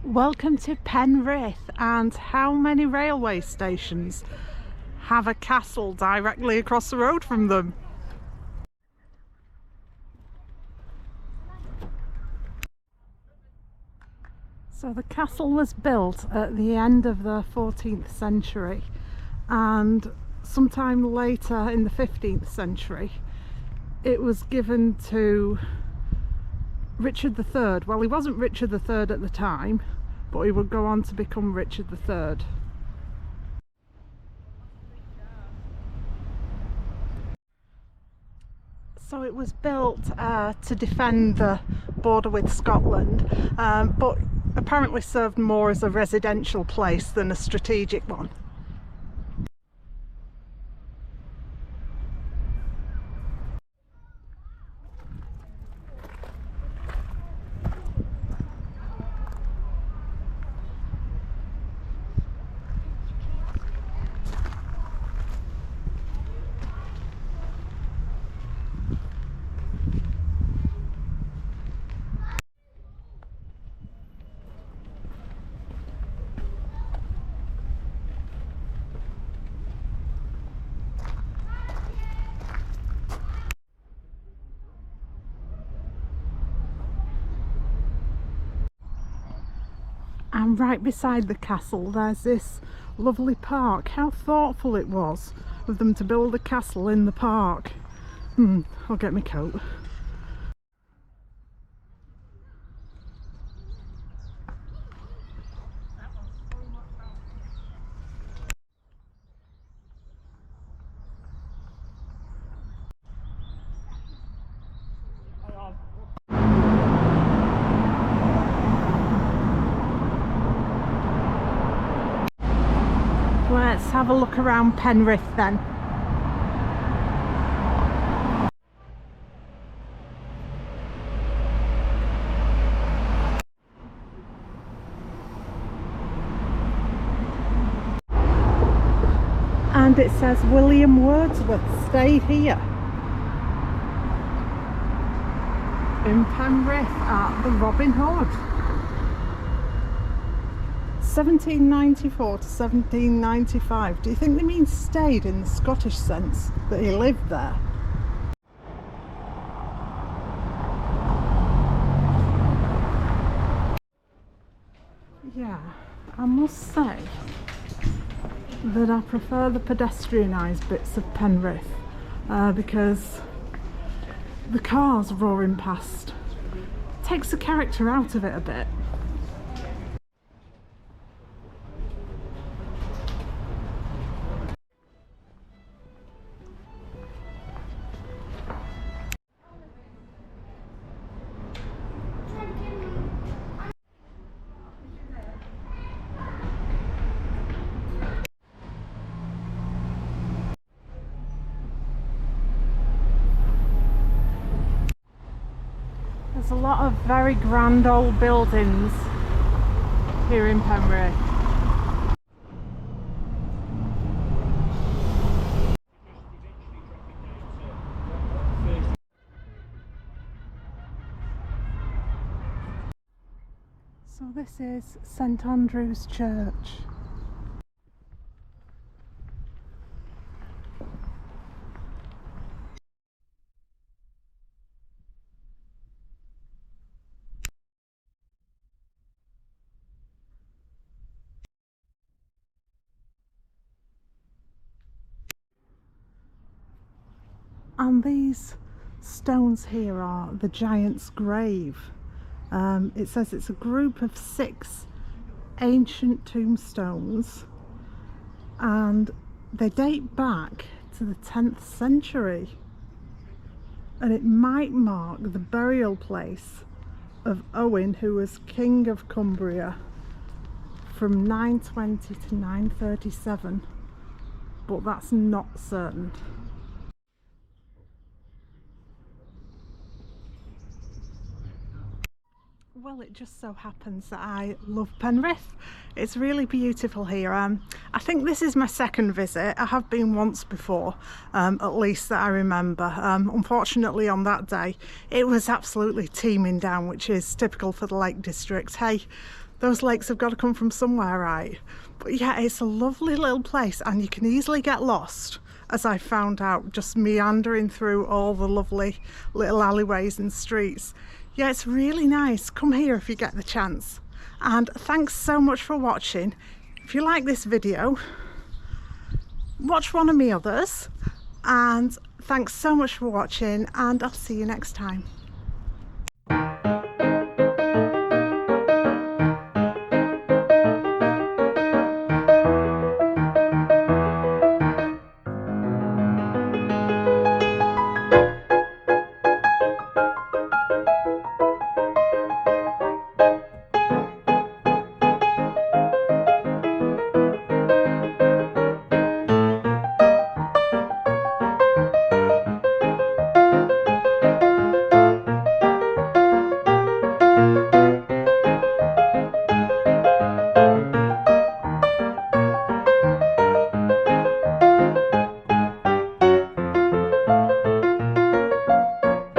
Welcome to Penrith, and how many railway stations have a castle directly across the road from them? So the castle was built at the end of the 14th century, and sometime later in the 15th century it was given to Richard III. Well, he wasn't Richard III at the time, but he would go on to become Richard III. So it was built to defend the border with Scotland, but apparently served more as a residential place than a strategic one. And right beside the castle there's this lovely park. How thoughtful it was of them to build a castle in the park. I'll get my coat. Let's have a look around Penrith then. And it says William Wordsworth stayed here in Penrith at the Robin Hood. 1794 to 1795. Do you think they mean stayed in the Scottish sense, that he lived there? Yeah, I must say that I prefer the pedestrianised bits of Penrith because the cars roaring past takes the character out of it a bit. There's a lot of very grand old buildings here in Penrith. So this is St Andrew's Church. And these stones here are the giant's grave. It says it's a group of 6 ancient tombstones, and they date back to the 10th century, and it might mark the burial place of Owen, who was king of Cumbria from 920 to 937, but that's not certain. Well, it just so happens that I love Penrith. It's really beautiful here. I think this is my second visit. I have been once before, at least that I remember. Unfortunately on that day it was absolutely teeming down, which is typical for the Lake District. Hey, those lakes have got to come from somewhere, right? But yeah, it's a lovely little place, and you can easily get lost, as I found out, just meandering through all the lovely little alleyways and streets. Yeah, it's really nice. Come here if you get the chance. And thanks so much for watching. If you like this video, watch one of my others. And thanks so much for watching, and I'll see you next time.